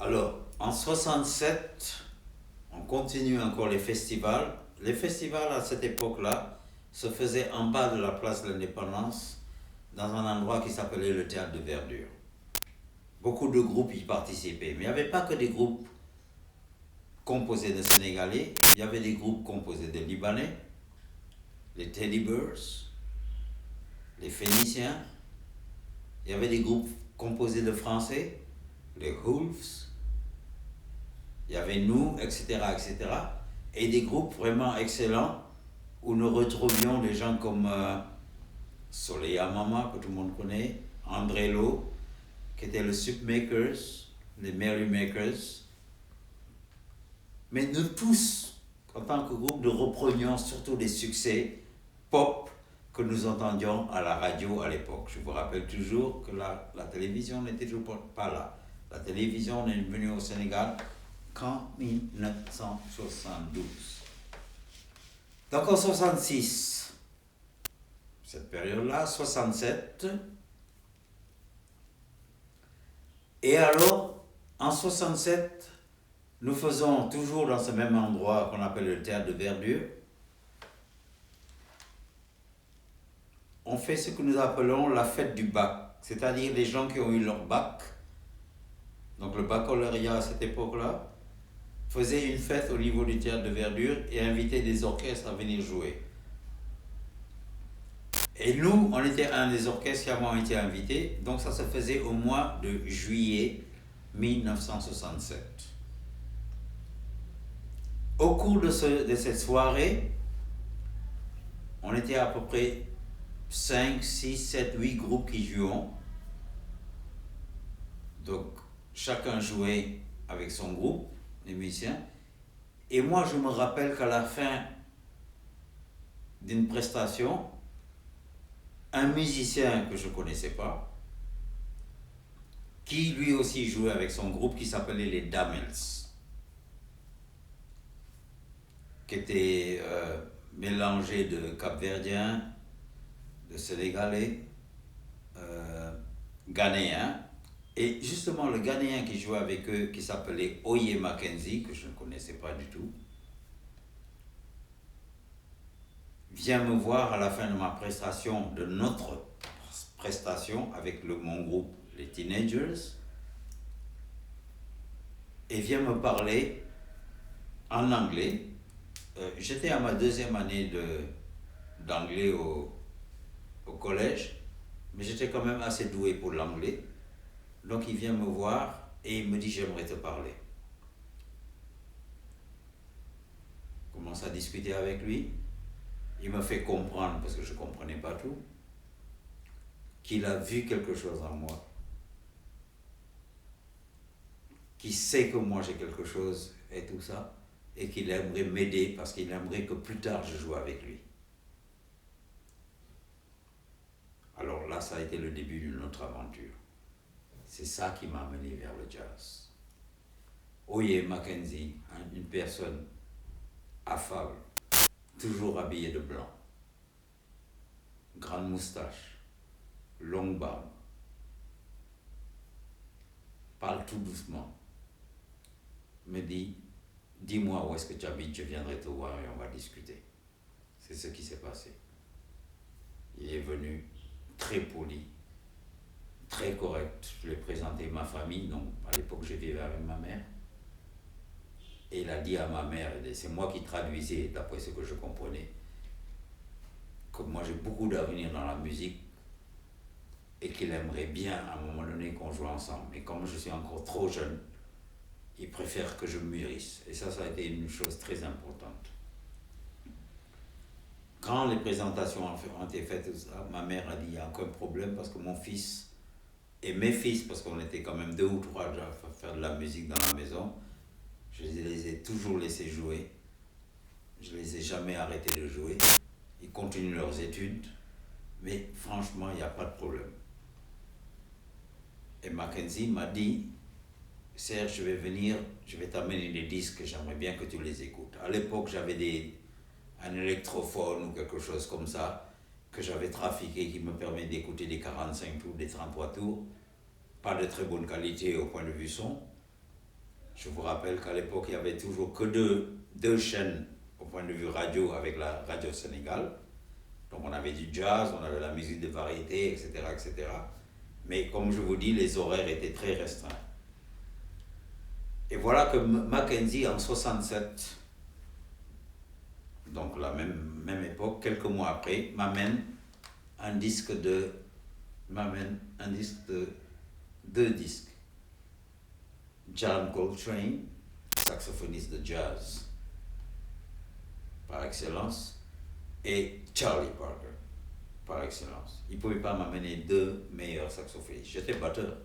Alors, en 67, on continue encore les festivals. Les festivals à cette époque-là se faisaient en bas de la place de l'Indépendance, dans un endroit qui s'appelait le Théâtre de Verdure. Beaucoup de groupes y participaient, mais il n'y avait pas que des groupes composés de Sénégalais, il y avait des groupes composés de Libanais, les Teddy Bears, les Phéniciens, il y avait des groupes composés de Français, les Wolves, il y avait nous, etc., etc., et des groupes vraiment excellents où nous retrouvions des gens comme Soleil Mama, que tout le monde connaît, André Lo, qui était le Sup Makers, les Merry Makers. Mais nous tous, en tant que groupe, nous reprenions surtout des succès pop que nous entendions à la radio à l'époque. Je vous rappelle toujours que la télévision n'était toujours pas là. La télévision est venue au Sénégal qu'en 1972. Donc en 66, cette période-là, 67, et alors, en 67, nous faisons toujours dans ce même endroit qu'on appelle le Théâtre de Verdure, on fait ce que nous appelons la fête du bac, c'est-à-dire les gens qui ont eu leur bac, donc le baccalauréat à cette époque-là, faisaient une fête au niveau du Théâtre de Verdure et invitaient des orchestres à venir jouer. Et nous, on était un des orchestres qui avons été invités, donc ça se faisait au mois de juillet 1967. Au cours de cette soirée, on était à peu près 5, 6, 7, 8 groupes qui jouaient. Donc, chacun jouait avec son groupe, les musiciens. Et moi, je me rappelle qu'à la fin d'une prestation, un musicien que je ne connaissais pas, qui lui aussi jouait avec son groupe qui s'appelait les Damels, qui était mélangé de Cap-Verdiens, de Sénégalais, Ghanéens. Et justement, le Ghanéen qui jouait avec eux, qui s'appelait Oye Mackenzie, que je ne connaissais pas du tout, vient me voir à la fin de ma prestation, de notre prestation avec mon groupe, les Teenagers, et vient me parler en anglais. J'étais à ma deuxième année d'anglais au collège, mais j'étais quand même assez doué pour l'anglais. Donc il vient me voir et il me dit: j'aimerais te parler. Je commence à discuter avec lui. Il me fait comprendre, parce que je ne comprenais pas tout, qu'il a vu quelque chose en moi, qu'il sait que moi j'ai quelque chose et tout ça, et qu'il aimerait m'aider parce qu'il aimerait que plus tard je joue avec lui. Alors là, ça a été le début d'une autre aventure. C'est ça qui m'a amené vers le jazz. Oye Mackenzie, une personne affable, toujours habillé de blanc, grande moustache, longue barbe, parle tout doucement, me dit: dis-moi où est-ce que tu habites, je viendrai te voir et on va discuter. C'est ce qui s'est passé. Il est venu très poli, très correct. Je lui ai présenté ma famille, donc à l'époque je vivais avec ma mère. Et il a dit à ma mère, et c'est moi qui traduisais d'après ce que je comprenais, que moi j'ai beaucoup d'avenir dans la musique et qu'il aimerait bien à un moment donné qu'on joue ensemble. Mais comme je suis encore trop jeune, il préfère que je mûrisse. Et ça a été une chose très importante. Quand les présentations ont été faites, ma mère a dit: il n'y a aucun problème parce que mon fils et mes fils, parce qu'on était quand même 2 ou 3 à faire de la musique dans la maison, je les ai toujours laissés jouer. Je ne les ai jamais arrêtés de jouer. Ils continuent leurs études, mais franchement, il n'y a pas de problème. Et Mackenzie m'a dit: Serge, je vais venir, je vais t'amener des disques, j'aimerais bien que tu les écoutes. À l'époque, j'avais un électrophone ou quelque chose comme ça que j'avais trafiqué qui me permet d'écouter des 45 tours, des 33 tours. Pas de très bonne qualité au point de vue son, Je vous rappelle qu'à l'époque, il n'y avait toujours que deux chaînes au point de vue radio avec la Radio Sénégal. Donc on avait du jazz, on avait la musique de variété, etc., etc. Mais comme je vous dis, les horaires étaient très restreints. Et voilà que Mackenzie, en 67, donc la même époque, quelques mois après, m'amène deux disques. John Coltrane, saxophoniste de jazz par excellence, et Charlie Parker, par excellence. Il ne pouvait pas m'amener deux meilleurs saxophonistes. J'étais batteur.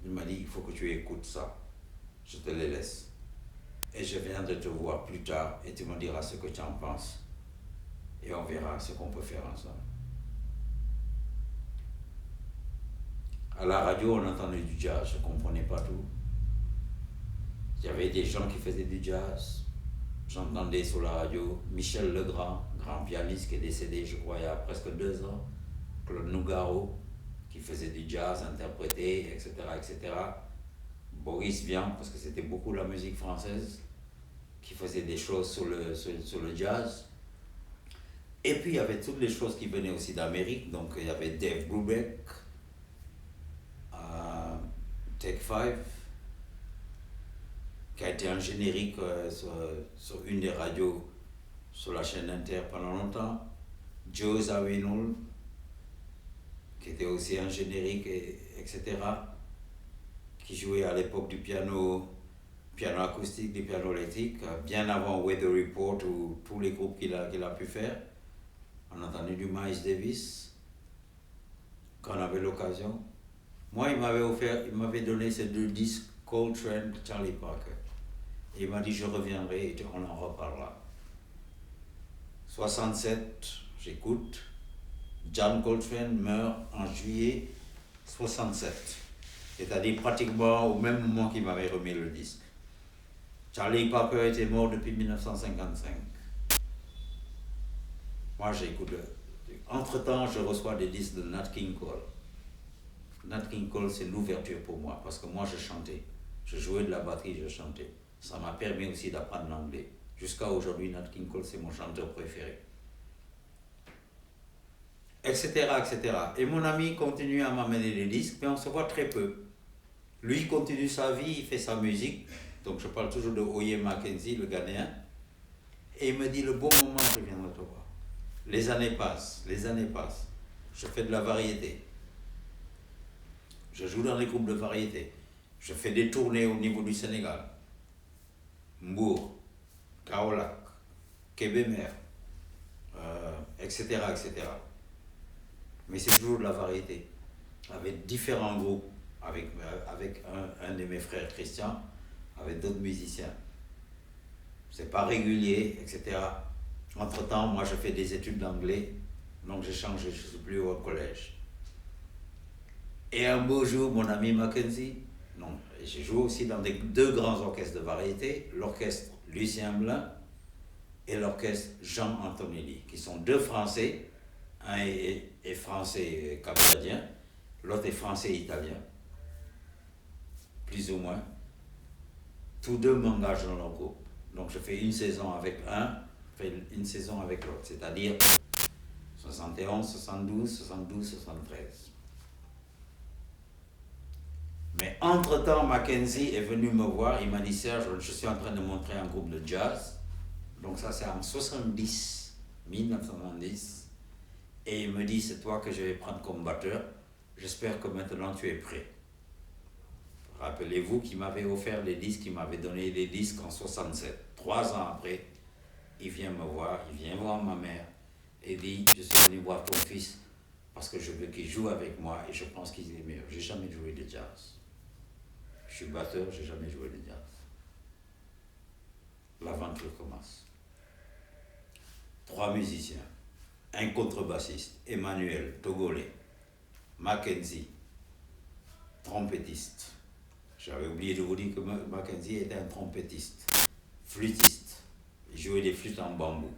Il m'a dit, il faut que tu écoutes ça. Je te les laisse. Et je viens de te voir plus tard et tu me diras ce que tu en penses. Et on verra ce qu'on peut faire ensemble. À la radio, on entendait du jazz, je ne comprenais pas tout. Il y avait des gens qui faisaient du jazz. J'entendais sur la radio Michel Legrand, grand pianiste qui est décédé, je crois, il y a presque 2 ans. Claude Nougaro, qui faisait du jazz, interprété, etc., etc. Boris Vian, parce que c'était beaucoup la musique française, qui faisait des choses sur le jazz. Et puis il y avait toutes les choses qui venaient aussi d'Amérique. Donc il y avait Dave Brubeck, Take 5, qui a été un générique sur une des radios sur la chaîne Inter pendant longtemps. Joe Zawinul, qui était aussi un générique, etc., qui jouait à l'époque du piano acoustique, du piano électrique, bien avant Weather Report ou tous les groupes qu'il a pu faire. On entendait du Miles Davis, quand on avait l'occasion. Moi, il m'avait donné ces 2 disques, Coltrane, Charlie Parker. Et il m'a dit, je reviendrai et on en reparlera. 67, j'écoute. John Coltrane meurt en juillet 67. C'est-à-dire pratiquement au même moment qu'il m'avait remis le disque. Charlie Parker était mort depuis 1955. Moi, j'écoute. Entre-temps, je reçois des disques de Nat King Cole. Nat King Cole, c'est l'ouverture pour moi, parce que moi, je chantais. Je jouais de la batterie, je chantais. Ça m'a permis aussi d'apprendre l'anglais. Jusqu'à aujourd'hui, Nat King Cole, c'est mon chanteur préféré. Etc., etc. Et mon ami continue à m'amener les disques, mais on se voit très peu. Lui continue sa vie, il fait sa musique. Donc je parle toujours de Oye Mackenzie, le Ghanéen. Et il me dit, le bon moment, je viendrai te voir. Les années passent. Je fais de la variété. Je joue dans des groupes de variété. Je fais des tournées au niveau du Sénégal. Mbour, Kaolack, Kébémer, etc., etc. Mais c'est toujours de la variété. Avec différents groupes, avec un de mes frères Christian, avec d'autres musiciens. C'est pas régulier, etc. Entre-temps, moi je fais des études d'anglais, donc j'ai changé, je suis plus au collège. Et un beau jour, mon ami Mackenzie, non, j'ai joué aussi dans 2 grands orchestres de variété, l'orchestre Lucien Blin et l'orchestre Jean Antonelli, qui sont 2 Français, un est français capverdien, l'autre est français italien, plus ou moins. Tous 2 m'engagent dans leur groupe. Donc je fais une saison avec un, je fais une saison avec l'autre, c'est-à-dire 71, 72, 72, 73. Mais entre-temps, Mackenzie est venu me voir, il m'a dit, Serge, je suis en train de montrer un groupe de jazz. Donc ça c'est en 1970. Et il me dit, c'est toi que je vais prendre comme batteur. J'espère que maintenant tu es prêt. Rappelez-vous qu'il m'avait offert les disques, il m'avait donné les disques en 67. 3 ans après, il vient me voir, il vient voir ma mère et dit, je suis venu voir ton fils parce que je veux qu'il joue avec moi et je pense qu'il est meilleur. J'ai jamais joué de jazz. Je suis batteur, j'ai jamais joué de jazz. L'aventure commence. 3 musiciens, un contrebassiste, Emmanuel, togolais, Mackenzie, trompettiste. J'avais oublié de vous dire que Mackenzie était un trompettiste, flûtiste. Il jouait des flûtes en bambou,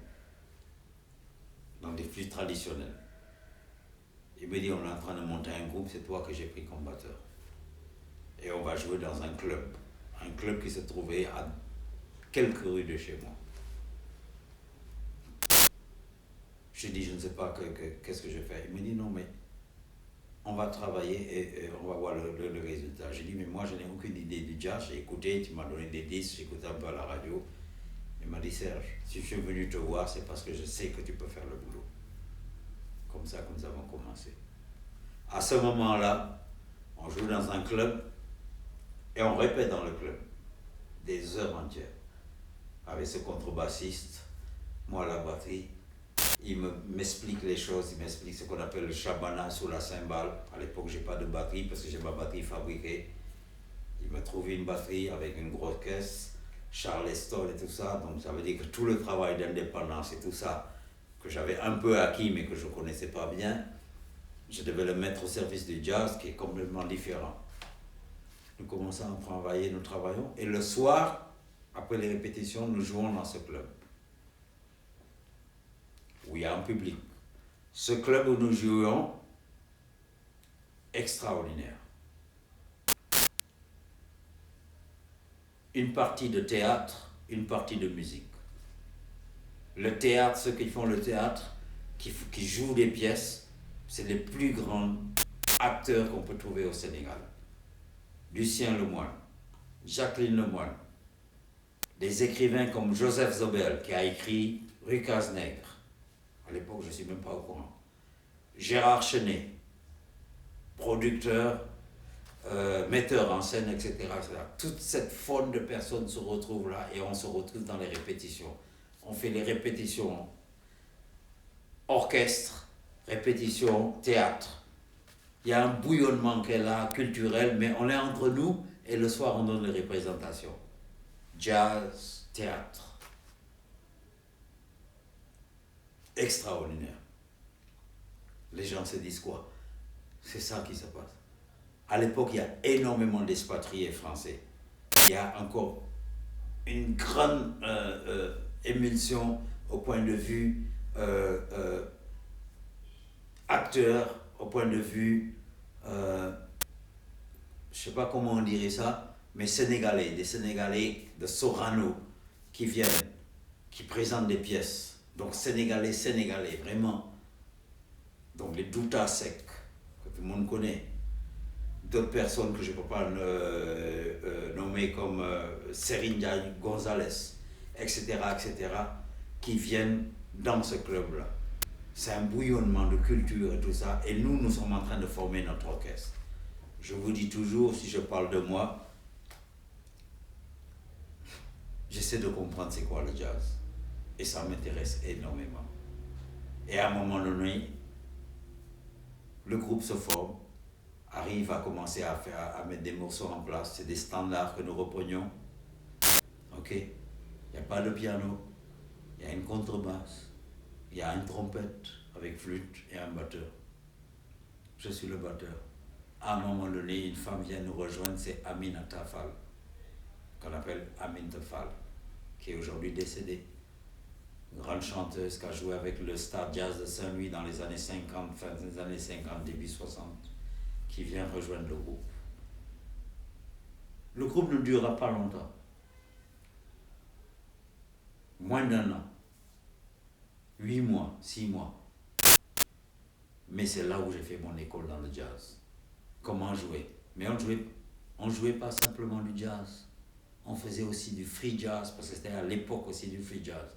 donc des flûtes traditionnelles. Il me dit, on est en train de monter un groupe, c'est toi que j'ai pris comme batteur. Et on va jouer dans un club qui se trouvait à quelques rues de chez moi. Je dis, je ne sais pas qu'est-ce que je fais. Il me dit, non, mais on va travailler et on va voir le résultat. J'ai dit, mais moi, je n'ai aucune idée du jazz. J'ai écouté, tu m'as donné des disques, j'ai écouté un peu à la radio. Il m'a dit, Serge, si je suis venu te voir, c'est parce que je sais que tu peux faire le boulot. Comme ça que nous avons commencé. À ce moment-là, on joue dans un club et on répète dans le club des heures entières. Avec ce contrebassiste, moi la batterie, il m'explique les choses, il m'explique ce qu'on appelle le shabana sous la cymbale. À l'époque, je n'ai pas de batterie parce que j'ai ma batterie fabriquée. Il m'a trouvé une batterie avec une grosse caisse, Charleston et tout ça. Donc ça veut dire que tout le travail d'indépendance et tout ça, que j'avais un peu acquis mais que je ne connaissais pas bien, je devais le mettre au service du jazz qui est complètement différent. Nous commençons à travailler, nous travaillons. Et le soir, après les répétitions, nous jouons dans ce club. Où il y a un public. Ce club où nous jouons, extraordinaire. Une partie de théâtre, une partie de musique. Le théâtre, ceux qui font le théâtre, qui jouent des pièces, c'est les plus grands acteurs qu'on peut trouver au Sénégal. Lucien Lemoine, Jacqueline Lemoine, des écrivains comme Joseph Zobel qui a écrit Rue Cazenègre. À l'époque, je ne suis même pas au courant. Gérard Chenet, producteur, metteur en scène, etc., etc. Toute cette faune de personnes se retrouve là et on se retrouve dans les répétitions. On fait les répétitions orchestre, répétition théâtre. Il y a un bouillonnement qui est là, culturel, mais on est entre nous et le soir on donne les représentations. Jazz, théâtre. Extraordinaire. Les gens se disent quoi? C'est ça qui se passe. À l'époque, il y a énormément d'expatriés français. Il y a encore une grande émulsion au point de vue acteur, au point de vue, je ne sais pas comment on dirait ça, mais sénégalais, des Sénégalais de Sorano qui viennent, qui présentent des pièces. Donc sénégalais, vraiment. Donc les Douta Seck, que tout le monde connaît. D'autres personnes que je ne peux pas nommer comme Serigne Gonzalez, etc., qui viennent dans ce club-là. C'est un bouillonnement de culture et tout ça. Et nous sommes en train de former notre orchestre. Je vous dis toujours, si je parle de moi, j'essaie de comprendre c'est quoi le jazz. Et ça m'intéresse énormément. Et à un moment donné, le groupe se forme, arrive à commencer à mettre des morceaux en place. C'est des standards que nous reprenions. Ok? Il n'y a pas de piano, il y a une contrebasse, il y a une trompette avec flûte et un batteur. Je suis le batteur. À un moment donné, une femme vient nous rejoindre, c'est Aminata Fall, qu'on appelle Aminata Fall, qui est aujourd'hui décédée. Une grande chanteuse qui a joué avec le Star Jazz de Saint-Louis dans les années 50, fin des années 50, début 60, qui vient rejoindre le groupe. Le groupe ne durera pas longtemps. Moins d'1 an. 8 mois, 6 mois. Mais c'est là où j'ai fait mon école dans le jazz. Comment jouer? Mais on jouait pas simplement du jazz. On faisait aussi du free jazz, parce que c'était à l'époque aussi du free jazz.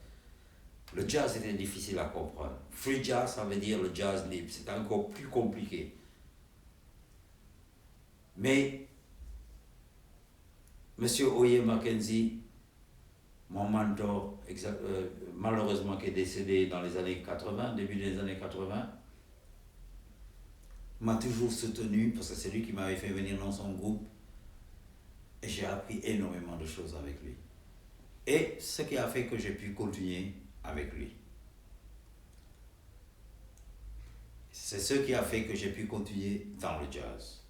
Le jazz était difficile à comprendre. Free jazz, ça veut dire le jazz libre. C'était encore plus compliqué. Mais, Monsieur Oye Mackenzie, mon mentor, malheureusement qui est décédé dans les années 80, début des années 80, m'a toujours soutenu, parce que c'est lui qui m'avait fait venir dans son groupe, et j'ai appris énormément de choses avec lui. Et ce qui a fait que j'ai pu continuer avec lui. C'est ce qui a fait que j'ai pu continuer dans le jazz.